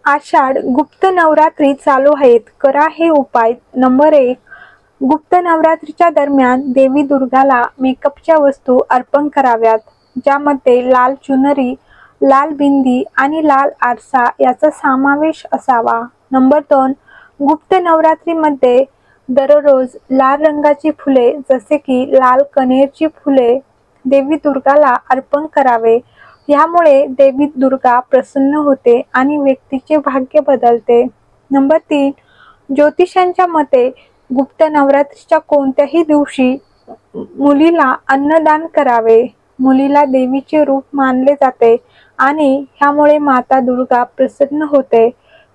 आषाढ गुप्त नवरात्री चालू आहेत, करा हे उपाय. नंबर 1, गुप्त नवरात्रीच्या दरम्यान देवी दुर्गाला मेकअपच्या वस्तू अर्पण कराव्यात, ज्यामध्ये लाल चुनरी, लाल बिंदी आणि लाल आरसा याचा समावेश असावा. नंबर 2, गुप्त नवरात्रीमध्ये दररोज लाल रंगाची फुले जसे की लाल कण्हेरची फुले देवी दुर्गाला अर्पण करावे. यामुळे देवी दुर्गा प्रसन्न होते आणि व्यक्तीचे भाग्य बदलते. नंबर 3, ज्योतिषांच्या मते गुप्त नवरात्रीच्या कोणत्याही दिवशी मुलीला अन्नदान करावे. मुलीला देवीचे रूप मानले जाते आणि ह्यामुळे माता दुर्गा प्रसन्न होते.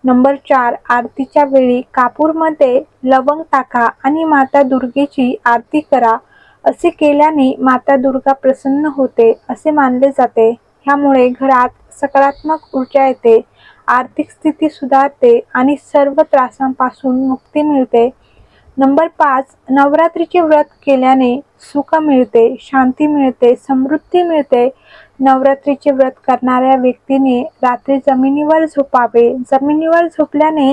नंबर 4, आरतीच्या वेळी कापूरमध्ये लवंग टाका आणि माता दुर्गेची आरती करा. असे केल्याने माता दुर्गा प्रसन्न होते असे मानले जाते. ह्यामुळे घरात सकारात्मक ऊर्जा येते, आर्थिक स्थिती सुधारते आणि सर्व त्रासांपासून मुक्ती मिळते. नंबर 5, नवरात्रीचे व्रत केल्याने सुख मिळते, शांती मिळते, समृद्धी मिळते. नवरात्रीचे व्रत करणाऱ्या व्यक्तीने रात्री जमिनीवर झोपावे. जमिनीवर झोपल्याने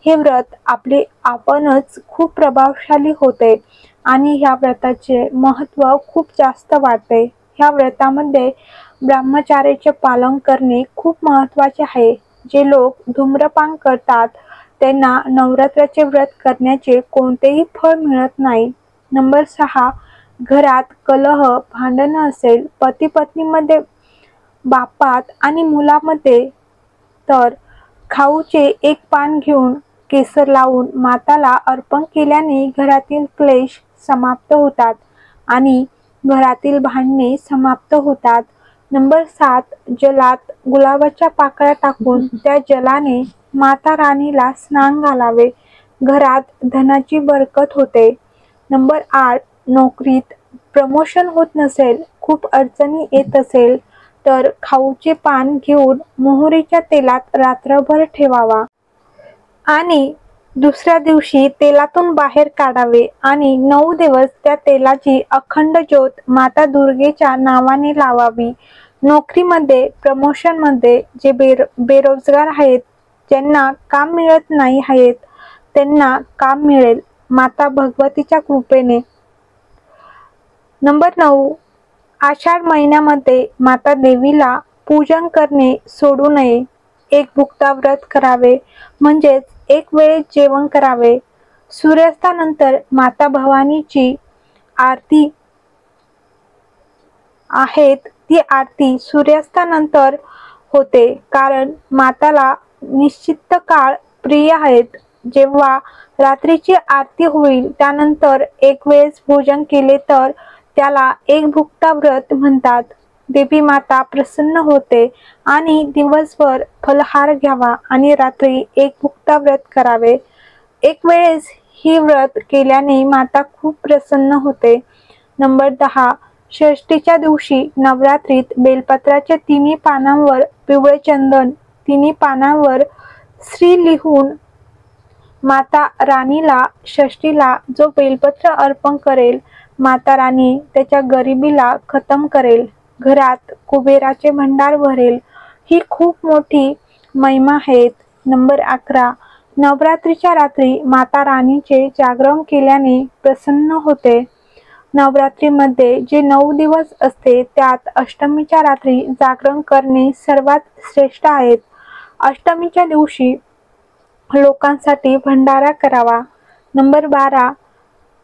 हे व्रत आपले आपणच खूप प्रभावशाली होते आणि ह्या व्रताचे महत्त्व खूप जास्त वाढते. ह्या व्रतामध्ये ब्रह्मचार्याचे पालन करणे खूप महत्त्वाचे आहे. जे लोक धूम्रपान करतात त्यांना नवरात्राचे व्रत करण्याचे कोणतेही फळ मिळत नाही. नंबर 6, घरात कलह, भांडण असेल पती पत्नीमध्ये, बापात आणि मुलामध्ये, तर खाऊचे एक पान घेऊन केसर लावून माताला अर्पण केल्याने घरातील क्लेश समाप्त होतात आणि घरातील भांडणे समाप्त होतात. नंबर 7, जलात गुलाबाच्या पाकळ्या टाकून त्या जलाने माता राणीला स्नान घालावे. घरात धनाची बरकत होते. नंबर 8, नोकरीत प्रमोशन होत नसेल, खूप अडचणी येत असेल तर खाऊचे पान घेऊन मोहरीच्या तेलात रात्रभर ठेवावा आणि दुसऱ्या दिवशी तेलातून बाहेर काढावे आणि 9 दिवस त्या तेलाची अखंड ज्योत माता दुर्गेच्या नावाने लावावी. नोकरीमध्ये, प्रमोशनमध्ये जे बेरोजगार आहेत, ज्यांना काम मिळत नाही आहेत, त्यांना काम मिळेल माता भगवतीच्या कृपेने. नंबर 9, आषाढ महिन्यामध्ये माता देवीला पूजन करणे सोडू नये. एक भुक्ता व्रत करावे, म्हणजेच एक वेळेस जेवण करावे. सूर्यास्तानंतर माता भवानीची आरती आहेत ती आरती सूर्यास्तानंतर होते, कारण माताला निश्चित काळ प्रिय आहेत. जेव्हा रात्रीची आरती होईल त्यानंतर एक वेळेस भोजन केले तर त्याला एक भुक्ता व्रत म्हणतात. देवी माता प्रसन्न होते आणि दिवसभर फलहार घ्यावा आणि रात्री एक भुक्ता व्रत करावे. एक वेळेस ही व्रत केल्याने माता खूप प्रसन्न होते. नंबर 10, षष्टीच्या दिवशी नवरात्रीत बेलपत्राच्या तिन्ही पानांवर पिवळे चंदन, तिन्ही पानांवर श्री लिहून माता राणीला षष्टीला जो बेलपत्र अर्पण करेल माता राणी त्याच्या गरिबीला खतम करेल, घरात कुबेराचे भंडार भरेल. ही खूप मोठी महिमा आहेत. नंबर 11, नवरात्रीच्या रात्री माता राणीचे जागरण केल्याने प्रसन्न होते. नवरात्रीमध्ये जे 9 दिवस असते त्यात अष्टमीच्या रात्री जागरण करणे सर्वात श्रेष्ठ आहेत. अष्टमीच्या दिवशी लोकांसाठी भंडारा करावा. नंबर 12,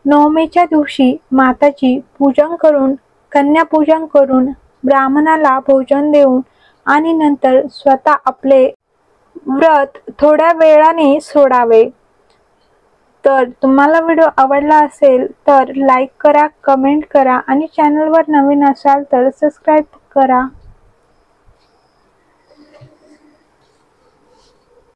नवमीच्या दिवशी माताची पूजन करून, कन्यापूजन करून, ब्राह्मणाला भोजन देऊन आणि नंतर स्वतः आपले व्रत थोड्या वेळाने सोडावे. तर तुम्हाला व्हिडिओ आवडला असेल तर लाईक करा, कमेंट करा आणि चॅनलवर नवीन असाल तर सबस्क्राईब करा.